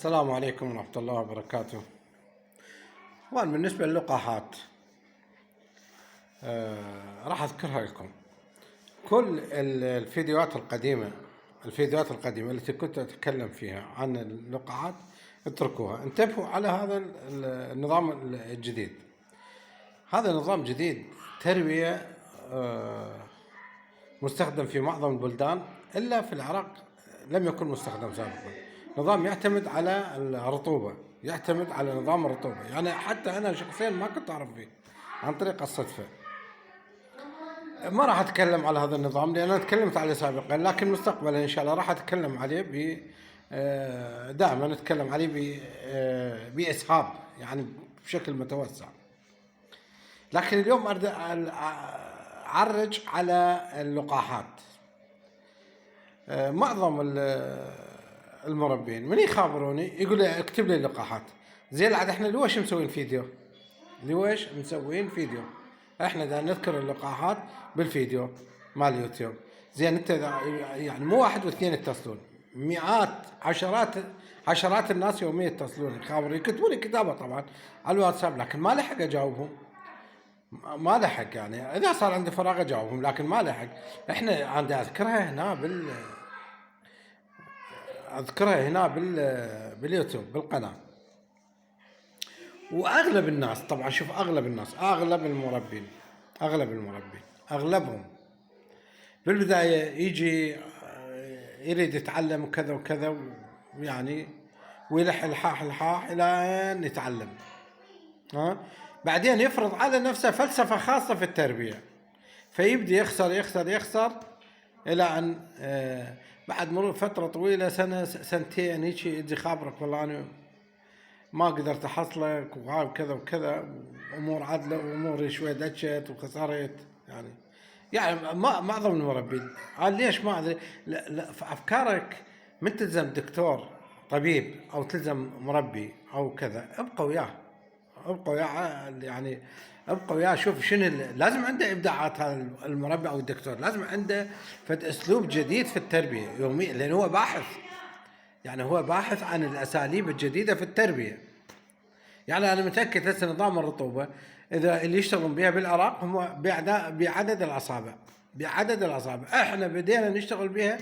السلام عليكم ورحمة الله وبركاته. طبعا بالنسبة للقاحات راح أذكرها لكم. كل الفيديوهات القديمة التي كنت أتكلم فيها عن اللقاحات اتركوها، انتبهوا على هذا النظام الجديد. هذا نظام جديد تربية مستخدم في معظم البلدان، إلا في العراق لم يكن مستخدم سابقا. نظام يعتمد على الرطوبة، يعتمد على نظام الرطوبة. يعني حتى أنا شخصيا ما كنت أعرف فيه عن طريق الصدفة. ما راح أتكلم على هذا النظام لأن أنا تكلمت عليه سابقا، لكن مستقبلا إن شاء الله راح أتكلم عليه دائما نتكلم عليه بإسهاب، يعني بشكل متوسع. لكن اليوم أعرج على اللقاحات. معظم المربين من يخابروني يقول لي اكتب لي اللقاحات. زين عاد احنا ليش مسوين فيديو؟ ليش مسوين فيديو؟ احنا دا نذكر اللقاحات بالفيديو مال اليوتيوب. زين انت يعني مو واحد واثنين يتصلون، مئات عشرات الناس يوميا يتصلون يخابرون، يكتبون لي كتابه طبعا على الواتساب، لكن ما لحق اجاوبهم. ما لحق، يعني اذا صار عندي فراغ اجاوبهم، لكن ما لحق. احنا عندي اذكرها هنا باليوتيوب بالقناه. واغلب الناس طبعا، شوف اغلب المربين اغلبهم بالبدايه يجي يريد يتعلم كذا وكذا، يعني ويلح الحاح الى ان يتعلم. بعدين يفرض على نفسه فلسفة خاصة في التربية، فيبدي يخسر إلى أن بعد مرور فترة طويلة، سنة سنتين، يجي يجي خابرك والله أنا ما قدرت أحصلك وهاي كذا وكذا، أمور عدلة وأمور شوية دشت وخسرت. يعني معظم المربين قال ليش ما أدري. لا في أفكارك من تلزم دكتور طبيب أو تلزم مربي أو كذا، ابقى وياه يعني ابقى وياه. شوف شنو لازم عنده ابداعات. هذا المربي او الدكتور لازم عنده فد اسلوب جديد في التربيه يوميا، لان هو باحث. يعني هو باحث عن الاساليب الجديده في التربيه. يعني انا متاكد هسه نظام الرطوبه اذا اللي يشتغلون بها بالعراق هم بعدد الاصابع. احنا بدينا نشتغل بها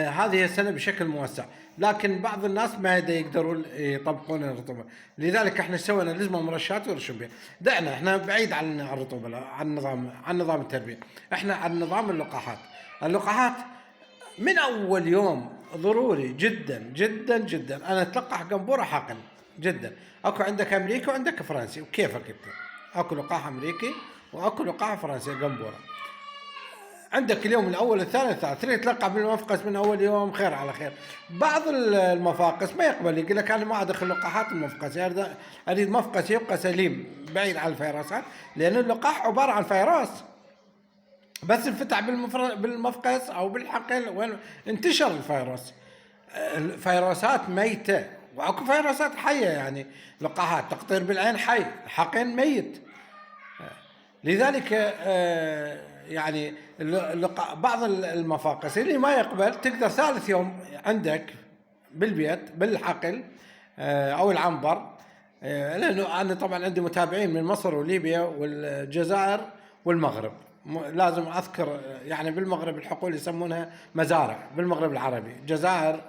هذه السنه بشكل موسع، لكن بعض الناس ما يقدرون يطبقون الرطوبه. لذلك احنا سوينا لزمه مرشات ورشوا بها. دعنا احنا بعيد عن الرطوبه، عن نظام التربيه. احنا عن نظام اللقاحات من اول يوم ضروري جدا جدا جدا. انا اتلقح قنبوره حقن جدا. اكو عندك امريكي وعندك فرنسي، وكيفك انت. اكو لقاح امريكي واكو لقاح فرنسي قنبوره. عندك اليوم الاول الثاني الثالث، تريد تلقح بالمفقس من اول يوم، خير على خير. بعض المفاقس ما يقبل، يقول لك انا ما ادخل لقاحات المفقس، اريد مفقس يبقى سليم بعيد عن الفيروسات، لان اللقاح عباره عن فيروس بس انفتح بالمفقس او بالحقن وين انتشر الفيروس. الفيروسات ميته واكو فيروسات حيه، يعني لقاحات تقطير بالعين حي، حقن ميت. لذلك يعني بعض المفاقس اللي ما يقبل تقدر ثالث يوم عندك بالبيت بالحقل او العنبر. لانه انا طبعا عندي متابعين من مصر وليبيا والجزائر والمغرب. لازم اذكر يعني بالمغرب الحقول يسمونها مزارع، بالمغرب العربي الجزائر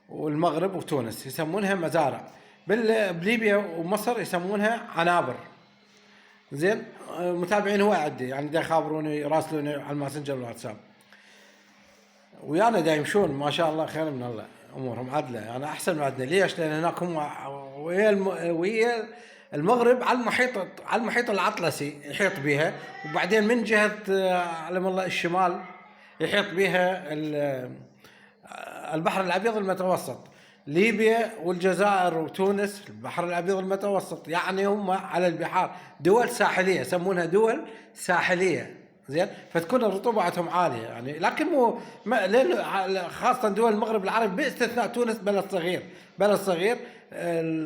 والمغرب وتونس يسمونها مزارع، بليبيا ومصر يسمونها عنابر. زين متابعين هو عندي، يعني دا يخابروني يراسلوني على الماسنجر والواتساب، ويانا دا يمشون ما شاء الله خير من الله، امورهم عدله يعني احسن من عندنا. ليش؟ لان هناك هم ويا المغرب على المحيط الاطلسي يحيط بها، وبعدين من جهه علم الله الشمال يحيط بها البحر الابيض المتوسط. ليبيا والجزائر وتونس البحر الابيض المتوسط، يعني هم على البحار، دول ساحليه يسمونها دول ساحليه. زين، فتكون الرطوبه عندهم عاليه يعني. لكن مو خاصه دول المغرب العربي باستثناء تونس بلد صغير، بلد صغير.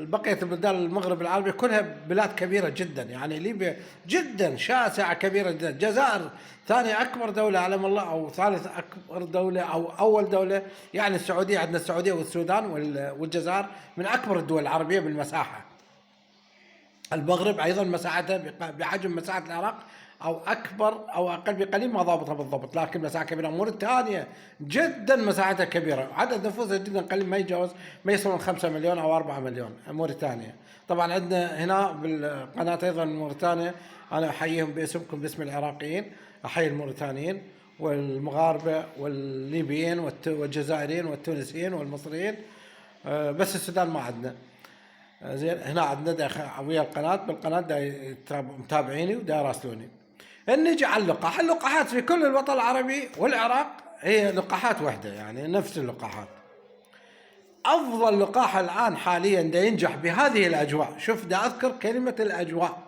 بقيه البلدان المغرب العربي كلها بلاد كبيره جدا، يعني ليبيا جدا شاسعه كبيره جدا. الجزائر ثاني اكبر دوله علم الله، او ثالث اكبر دوله، او اول دوله. يعني السعوديه، عندنا السعوديه والسودان والجزائر من اكبر الدول العربيه بالمساحه. المغرب ايضا مساحتها بحجم مساحه العراق او اكبر او اقل بقليل، ما ضابطها بالضبط، لكن مساحه كبيره. موريتانيا جدا مساحتها كبيره، عدد نفوسها جدا قليل، ما يصلون 5 مليون او 4 مليون موريتانيا. طبعا عندنا هنا بالقناه ايضا موريتانيا، انا احييهم باسمكم باسم العراقيين، احيي الموريتانيين والمغاربه والليبيين والجزائريين والتونسيين والمصريين. بس السودان ما عندنا. زين، هنا عندنا ويا القناه، بالقناه متابعيني ودا يراسلوني. نجي على اللقاح. اللقاحات في كل الوطن العربي والعراق هي لقاحات واحده، يعني نفس اللقاحات. افضل لقاح الان حاليا دا ينجح بهذه الاجواء. شوف، دا اذكر كلمه الاجواء،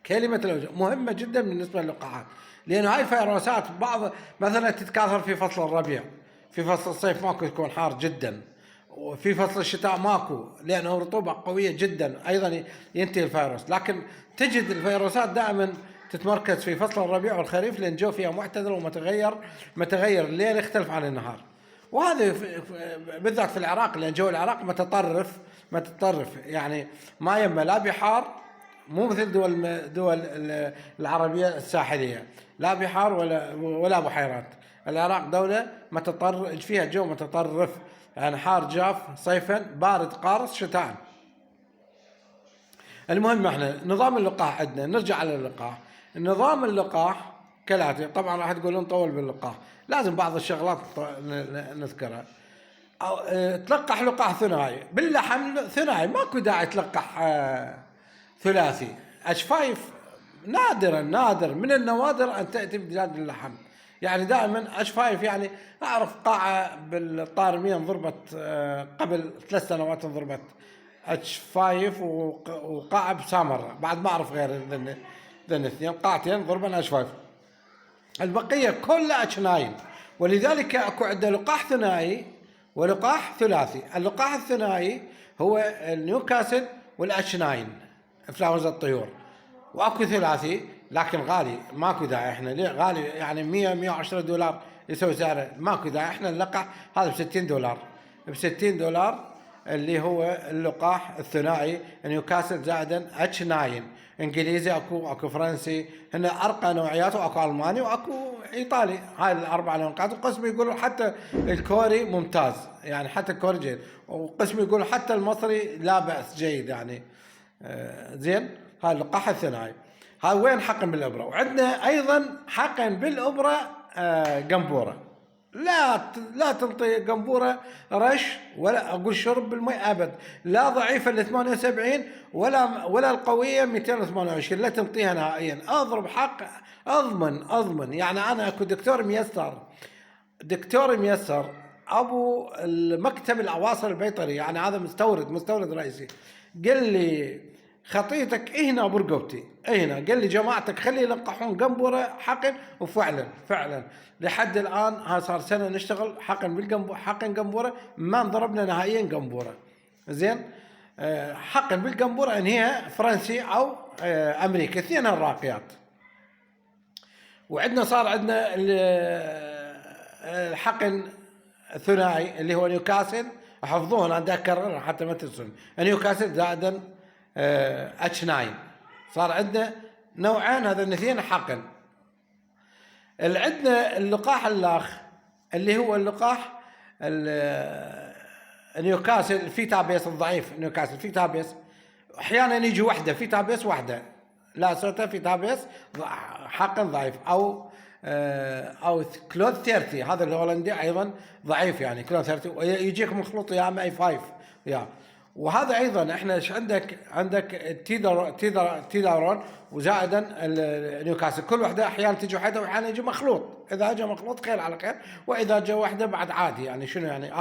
كلمه الاجواء مهمه جدا بالنسبه للقاحات، لانه هاي الفيروسات بعض مثلا تتكاثر في فصل الربيع، في فصل الصيف ماكو، يكون حار جدا، وفي فصل الشتاء ماكو لانه رطوبه قويه جدا ايضا ينتهي الفيروس. لكن تجد الفيروسات دائما تتمركز في فصل الربيع والخريف، لان الجو فيها معتدل متغير الليل يختلف عن النهار. وهذا بالذات في العراق، لان جو العراق متطرف يعني ما يما لا بحار، مو مثل دول العربيه الساحليه، لا بحار ولا بحيرات. العراق دوله متطرف، فيها جو متطرف، يعني حار جاف صيفا، بارد قارس شتاء. المهم احنا نظام اللقاح عندنا، نرجع على اللقاح. نظام اللقاح كالاتي. طبعا راح تقولون طول باللقاح، لازم بعض الشغلات نذكرها. تلقح لقاح ثنائي باللحم، ثنائي، ماكو داعي تلقح ثلاثي. H5 نادر من النوادر ان تاتي ببلاد اللحم. يعني دائما H5، يعني اعرف قاعه بالطارميه انضربت قبل 3 سنوات، انضربت H5 وقاعه بسامر، بعد ما اعرف غير ذن اثنين قاعتين ضربنا H5، البقيه كلها H9. ولذلك اكو عندنا لقاح ثنائي ولقاح ثلاثي. اللقاح الثنائي هو النيوكاسل والH9 انفلونزا الطيور، واكو ثلاثي لكن غالي، ماكو داعي. احنا ليه غالي؟ يعني 110 دولار يسوي سعره، ماكو داعي. احنا اللقاح هذا ب$60، ب$60 اللي هو اللقاح الثنائي نيوكاسل زائدا H9. انجليزي اكو فرنسي، هن ارقى نوعيات، واكو الماني واكو ايطالي. هاي الاربع نوعيات. وقسم يقولوا حتى الكوري ممتاز، يعني حتى الكوري جيد، وقسم يقولوا حتى المصري لا باس جيد يعني. زين، هاي اللقاح الثنائي. هاي وين حقن بالابره. وعندنا ايضا حقن بالابره قنبوره. لا تنطي قنبوره رش، ولا اقول شرب بالماء ابد، لا ضعيفه ل 78 ولا القويه 228، لا تنطيها نهائيا. اضرب حق اضمن. يعني انا اكو دكتور ميسر ابو المكتب الاواصر البيطري، يعني هذا مستورد رئيسي، قال لي خطيتك هنا برقبتي هنا، قال لي جماعتك خلي يلقحون قنبوره حقن. وفعلا لحد الان ها صار سنه نشتغل حقن قنبوره، ما انضربنا نهائيا قنبوره. زين، حقن بالقنبوره انهيها فرنسي او امريكا، اثنين الراقيات. وعندنا صار عندنا الحقن الثنائي اللي هو نيوكاسل، حفظوه انا دا اكرر حتى ما تنسون. نيوكاسل زائدا H9. صار عندنا نوعين، هذا الاثنين حقن. عندنا اللقاح الاخ اللي هو اللقاح نيوكاسل فيتابيس الضعيف. نيوكاسل فيتابيس احيانا يجي وحده فيتابيس واحده، لا صوتها فيتابيس حقن ضعيف، او كلود 30 هذا الهولندي ايضا ضعيف، يعني كلود 30 ويجيك مخلوط يا اما اي 5 يا. وهذا ايضا احنا ايش عندك تيدارون وزائدا نيوكاسل، كل وحده احيانا تجي وحده واحيانا يجي مخلوط. اذا اجى مخلوط خير على خير، واذا جاء وحده بعد عادي. يعني شنو يعني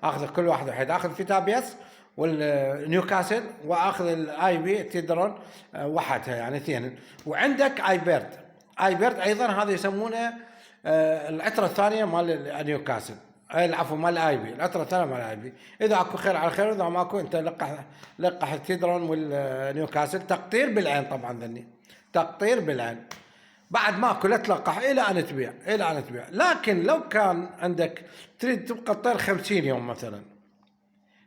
اخذ كل واحده وحده، اخذ فيتابيس والنيوكاسل، واخذ الاي بي تيدرون وحدها، يعني اثنين. وعندك ايبرد ايضا هذا يسمونه العتره الثانيه مال نيوكاسل، العفو مال الايبي، العتره الثانيه مال الايبي. اذا اكو خير على خير، واذا ماكو انت لقح الكيدرون والنيوكاسل. تقطير بالعين طبعا ذني، تقطير بالعين. بعد ماكو لا تلقح الى ان تبيع، الى ان تبيع. لكن لو كان عندك تريد تبقى الطير 50 يوم مثلا،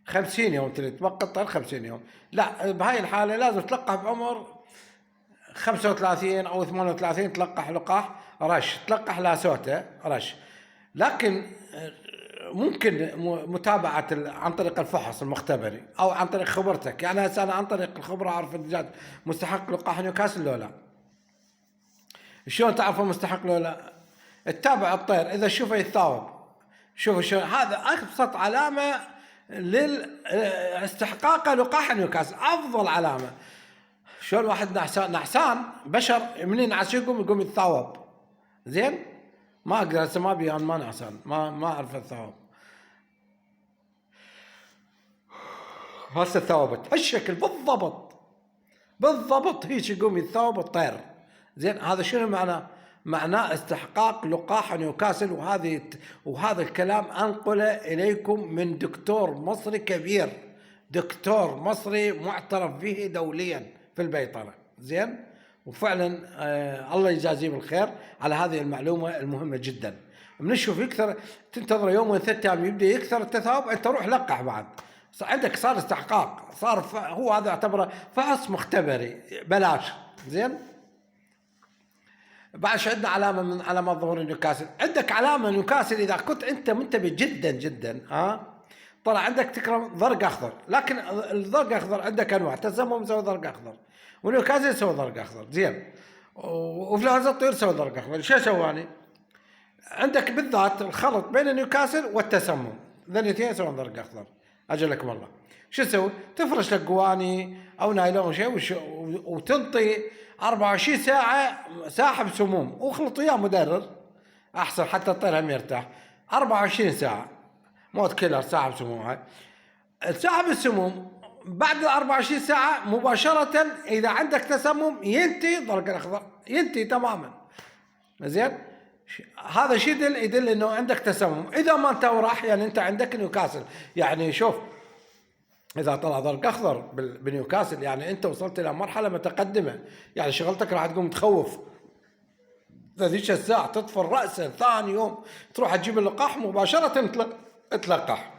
50 يوم تريد تبقى الطير 50 يوم، لا بهاي الحاله لازم تلقح بعمر 35 او 38، تلقح لقاح رش، تلقح لاسوته رش. لكن ممكن متابعة عن طريق الفحص المختبري او عن طريق خبرتك. يعني هسه انا عن طريق الخبرة اعرف الدجاج مستحق لقاح نيوكاسل لو لا. شلون تعرفه مستحق لو لا؟ تتابع الطير اذا شوفه يتثاوب، شوف شو هذا ابسط علامة لاستحقاقه لقاح نيوكاسل، افضل علامة. شلون واحد نعسان بشر منين يقوم يتثاوب، زين ما اقدر هسه ما بي، انا ما نعسان، ما اعرف الثواب. هسه ثوابت الشكل بالضبط هيك يقوم يتثاوب الطير. زين هذا شنو معناه استحقاق لقاح نيوكاسل. وهذا الكلام انقله اليكم من دكتور مصري كبير، دكتور مصري معترف به دوليا في البيطرة. زين وفعلا الله يجازيه بالخير على هذه المعلومة المهمة جدا. بنشوف يكثر، تنتظر يوم 3 ايام يبدا يكثر التثاؤب، انت روح لقح بعد، عندك صار استحقاق، صار هو هذا يعتبره فحص مختبري بلاش. زين بعد شو عندنا علامة من علامات ظهور نيوكاسل. عندك علامة نيوكاسل إذا كنت أنت منتبه جدا جدا طلع عندك تكرم ضرق أخضر. لكن الضرق أخضر عندك أنواع، تسمم يسوي ضرق أخضر، ونيوكاسل يسوي ضرق أخضر. زين وفلانزا الطيور يسوي ضرق أخضر. شو سواني؟ عندك بالذات الخلط بين النيوكاسل والتسمم، ذنيتين يسوون ضرق أخضر. أجلكم الله. شو تسوي؟ تفرش لك قواني أو نايلون شيء وتنطي 24 ساعة ساحب سموم، واخلط وياه مدرر احسن حتى الطير هم يرتاح. 24 ساعة موت كيلر ساحب سموم. هاي ساحب السموم بعد ال 24 ساعة مباشرة اذا عندك تسمم ينتهي الضرق الاخضر، ينتهي تماما. زين هذا شيء يدل انه عندك تسمم. اذا ما انت وراح يعني انت عندك نيوكاسل. يعني شوف إذا طلع ضرق أخضر بنيوكاسل يعني أنت وصلت إلى مرحلة متقدمة، يعني شغلتك راح تقوم تخوف ذيك الساعة، تطفر رأسه. ثاني يوم تروح تجيب اللقاح مباشرة تلقح.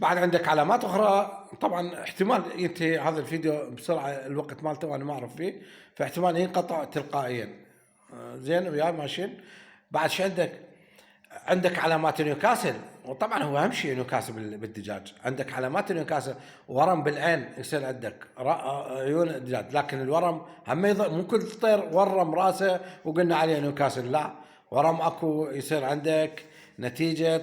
بعد عندك علامات أخرى. طبعا احتمال ينتهي هذا الفيديو بسرعة، الوقت مالته وأنا ما أعرف فيه، فاحتمال ينقطع تلقائيا. زين وياي ماشيين. بعد شو عندك علامات نيوكاسل، وطبعا هو اهم شيء نيوكاسل بالدجاج. عندك علامات نيوكاسل، ورم بالعين يصير عندك عيون الدجاج. لكن الورم هم مو كل طير ورم راسه وقلنا عليه نيوكاسل، لا ورم اكو يصير عندك نتيجة.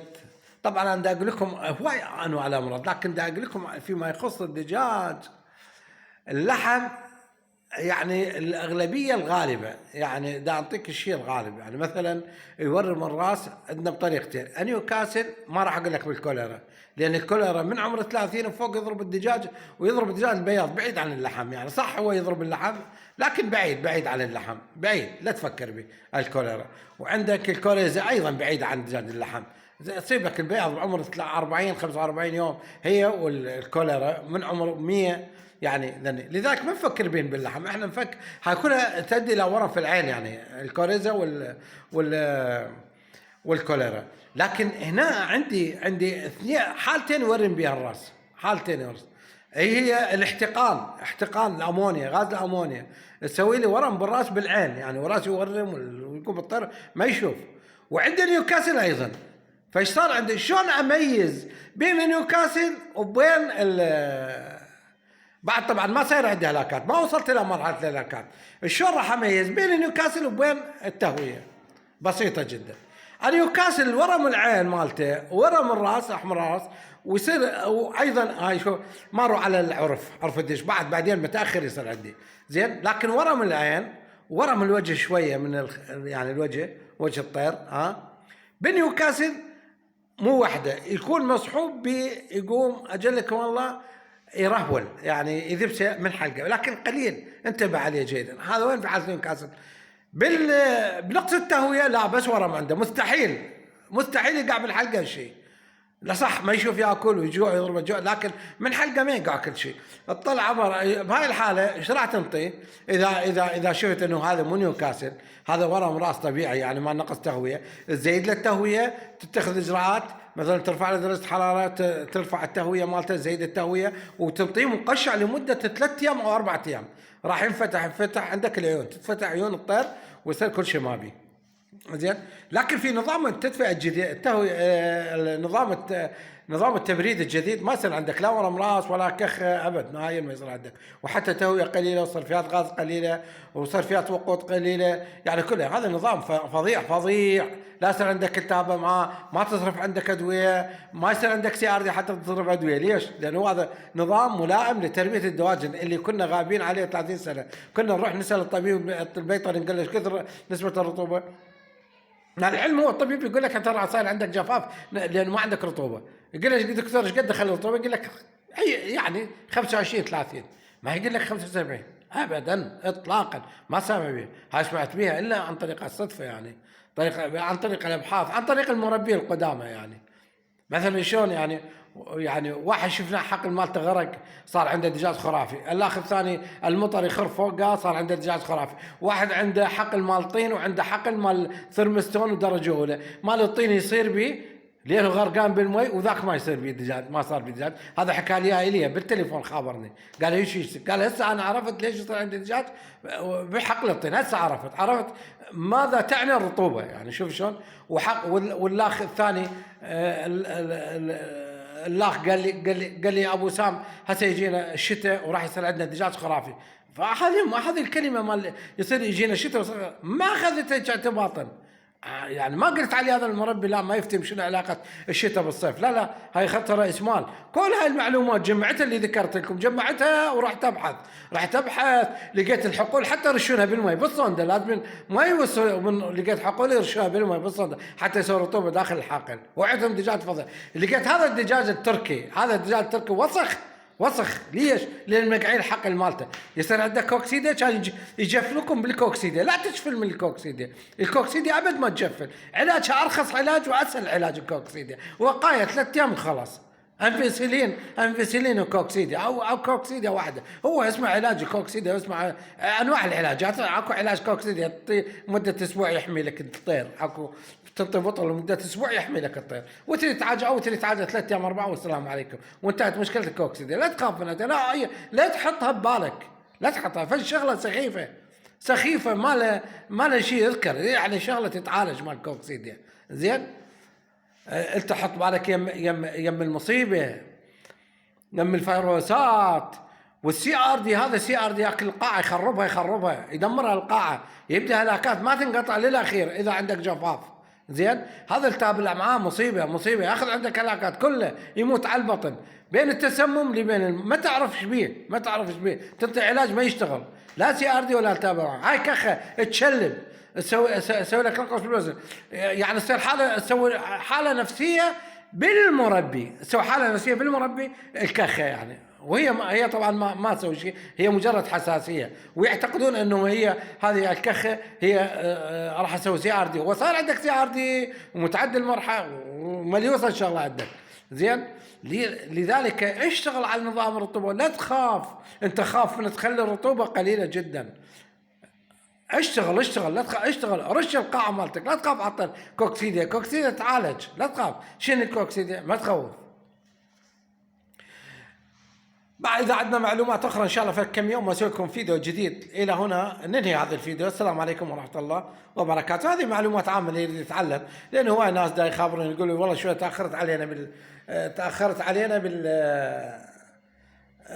طبعا انا دا اقول لكم هواي انواع الامراض، لكن دا اقول لكم فيما يخص الدجاج اللحم يعني الأغلبية الغالبة. يعني دا أعطيك الشيء الغالب. يعني مثلا يورم الراس عندنا بطريقتين. نيوكاسل ما راح أقول لك بالكوليرا، لأن الكوليرا من عمر 30 وفوق يضرب الدجاج، ويضرب الدجاج البياض بعيد عن اللحم. يعني صح هو يضرب اللحم لكن بعيد عن اللحم، بعيد لا تفكر به الكوليرا. وعندك الكوريزا أيضا بعيد عن دجاج اللحم. تصيبك البياض بعمر 40 45 يوم، هي والكوليرا من عمر 100. يعني لذلك ما نفكر بين باللحم، احنا نفكر حيكون تؤدي الى ورم في العين، يعني الكوريزا والكوليرا. لكن هنا عندي حالتين يورم بها الراس، حالتين يورم. هي احتقان الامونيا، غاز الامونيا تسوي لي ورم بالراس بالعين، يعني وراسي يورم ويقوم الطير ما يشوف. وعندي نيوكاسل ايضا. فايش صار عندي؟ شلون اميز بين نيوكاسل وبين بعد طبعا ما صار عندي هلاكات، ما وصلت الى مرحله الهلاكات. شلون راح اميز بين نيوكاسل وبين التهويه؟ بسيطه جدا. نيوكاسل ورم العين مالته ورم الراس، احمر الراس، ويصير وايضا هاي شو ماروا على عرف الدش بعدين متاخر يصير عندي. زين لكن ورم العين ورم الوجه شويه من يعني الوجه، وجه الطير بنيوكاسل مو وحده، يكون مصحوب يقوم اجلكم الله يرهول يعني يذبس من حلقه، لكن قليل انتبه عليه جيدا. هذا وين في حالة نيوكاسل؟ بنقص التهويه لا، بس ورم عنده مستحيل يقع بالحلقه شيء. لا صح، ما يشوف ياكل ويجوع يضرب الجوع، لكن من حلقه ما يقع كل شيء. اطلع عبر بهاي الحاله ايش راح تنطي؟ اذا شفت انه هذا مو نيوكاسل، هذا ورم راس طبيعي يعني ما نقص تهويه، تزيد له التهويه، تتخذ اجراءات مثلا ترفع له درجه حراره، ترفع التهويه مالته، تزيد التهويه، وتنطيه مقشع لمده 3 ايام او 4 ايام. راح ينفتح عندك العيون، تتفتح عيون الطير ويصير كل شيء ما بيه. زين. لكن في نظام التدفئه الجديد، نظام التبريد الجديد، ما يصير عندك لا ورم راس ولا كخ ابد نهائيا ما يصير عندك، وحتى تهويه قليله وصرفيات غاز قليله وصرفيات وقود قليله، يعني كله هذا نظام فظيع. لا يصير عندك التهاب معاه، ما تصرف عندك ادويه، ما يصير عندك CRD حتى تصرف ادويه. ليش؟ لانه هذا نظام ملائم لتربيه الدواجن اللي كنا غابين عليه 30 سنه. كنا نروح نسال الطبيب البيطري نقول له ايش كثر نسبه الرطوبه؟ العلم هو الطبيب يقول لك ترى صاير عندك جفاف لان ما عندك رطوبه. يقول لك دكتور ايش قد دخل الرطوبه؟ يقول لك يعني 25 30، ما يقول لك 75 ابدا اطلاقا، ما سامع بها. هاي سمعت بها الا عن طريق الصدفه، يعني عن طريق الابحاث، عن طريق المربين القدامى. يعني مثلا شلون يعني واحد شفنا حقل مالته غرق صار عنده دجاج خرافي، الاخر الثاني المطر يخر فوقه صار عنده دجاج خرافي، واحد عنده حقل مال طين وعنده حقل مال ثرمستون ودرجه اولى، مال الطين يصير بيه لانه غرقان بالمي، وذاك ما يصير بيه دجاج، ما صار بيه دجاج. هذا حكى لي اياه بالتليفون، خابرني قال ايش قال هسه انا عرفت ليش يصير عندي دجاج بحقل الطين، هسه عرفت ماذا تعني الرطوبه. يعني شوف شلون. والاخ الثاني الاخ قال لي ابو سام هسه يجينا الشتاء وراح يصير عندنا دجاج خرافي. هذه الكلمه مال يصير يجينا الشتاء ما اخذتها اعتباطا. يعني ما قلت علي هذا المربي لا ما يفتهم شنو علاقه الشتاء بالصيف، لا هاي خطه رئيس مال. كل هاي المعلومات جمعتها اللي ذكرت لكم، جمعتها ورحت ابحث لقيت الحقول حتى يرشونها بالماء بالصندة، لازم ما يوصلوا لقيت حقول يرشوها بالماء بالصندة حتى يسوي رطوبه داخل الحقل، وعندهم دجاج فظيع. لقيت هذا الدجاج التركي وسخ. ليش؟ لان مقعين الحقل مالته. يصير عندك كوكسيديا كان يجفلكم بالكوكسيديا، لا تجفل من الكوكسيديا ابد ما تجفل. علاجها ارخص علاج واسهل علاج الكوكسيديا، وقايه 3 ايام خلاص. انفيسيلين وكوكسيديا او كوكسيديا واحده، هو اسمه علاج الكوكسيديا، اسمه انواع العلاجات. اكو علاج كوكسيديا مده اسبوع يحمي لك الطير، اكو تنطي بطل لمده اسبوع يحمي لك الطير، وتريد تعالج 3 ايام 4 والسلام عليكم وانتهت مشكله الكوكسيديا. لا تخاف منها، لا تحطها ببالك، لا تحطها. فالشغله سخيفه ما له شيء يذكر، يعني شغله تتعالج مال الكوكسيديا. زين. انت حط بالك يم المصيبه، يم الفيروسات. والCRD هذا CRD ياكل القاعه، يخربها يدمرها القاعه، يبدا هلاكات ما تنقطع للاخير اذا عندك جفاف. زين. هذا التهاب الامعاء مصيبه ياخذ عندك هلاكات، كله يموت على البطن بين التسمم لبين ما تعرف ايش بيه، تنطي علاج ما يشتغل، لا CRD ولا التهاب الامعاء. هاي كخه تشلب، تسوي لك نقص بالوزن، يعني تصير حاله نفسيه بالمربي، الكخه يعني. هي طبعا ما تسوي شيء، هي مجرد حساسيه، ويعتقدون انه هي هذه الكخه هي راح اسوي CRD، وصار عندك CRD ومتعدل المرحله ومليوصه ان شاء الله عندك. زين. لذلك اشتغل على نظام الرطوبه، لا تخاف. انت خاف من تخلي الرطوبه قليله جدا. اشتغل اشتغل رش القاعه مالتك، لا تخاف. عطل كوكسيديا تعالج، لا تخاف. شنو الكوكسيديا؟ ما تخوف. إذا عندنا معلومات أخرى إن شاء الله في كم يوم أسوي لكم فيديو جديد. إلى هنا ننهي هذا الفيديو. السلام عليكم ورحمة الله وبركاته. هذه معلومات عامة اللي يريد يتعلم، لأنه هواي ناس دا يخابرون يقولوا والله شوية تأخرت علينا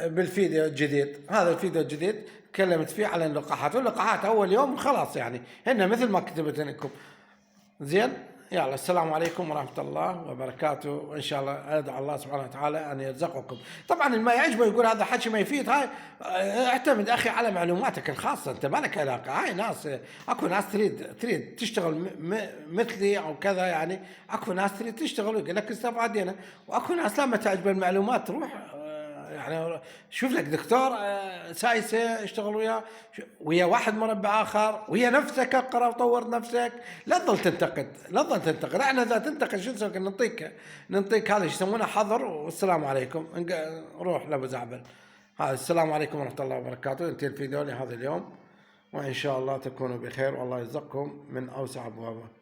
بالفيديو الجديد. هذا الفيديو الجديد تكلمت فيه على اللقاحات، واللقاحات أول يوم خلاص، يعني هن مثل ما كتبت لكم. زين. يلا السلام عليكم ورحمة الله وبركاته، وإن شاء الله أدعو الله سبحانه وتعالى أن يرزقكم. طبعا اللي ما يعجبه يقول هذا حكي ما يفيد، هاي اعتمد أخي على معلوماتك الخاصة، أنت ما لك علاقة. هاي ناس، أكو ناس تريد تشتغل مثلي أو كذا، يعني أكو ناس تريد تشتغل ويقول لك استفادينا، وأكو ناس لما تعجب المعلومات تروح يعني شوف لك دكتور سايسه اشتغل وياه، ويا واحد مربع اخر، ويا نفسك اقرا وطور نفسك. لا تظل تنتقد، لا تظل تنتقد. احنا اذا تنتقد شو نسوي؟ نعطيك هذا ايش يسمونه حظر، والسلام عليكم، روح لابو زعبل. هذا السلام عليكم ورحمه الله وبركاته. انتهي الفيديو لهذا اليوم، وان شاء الله تكونوا بخير، والله يرزقكم من اوسع ابوابه.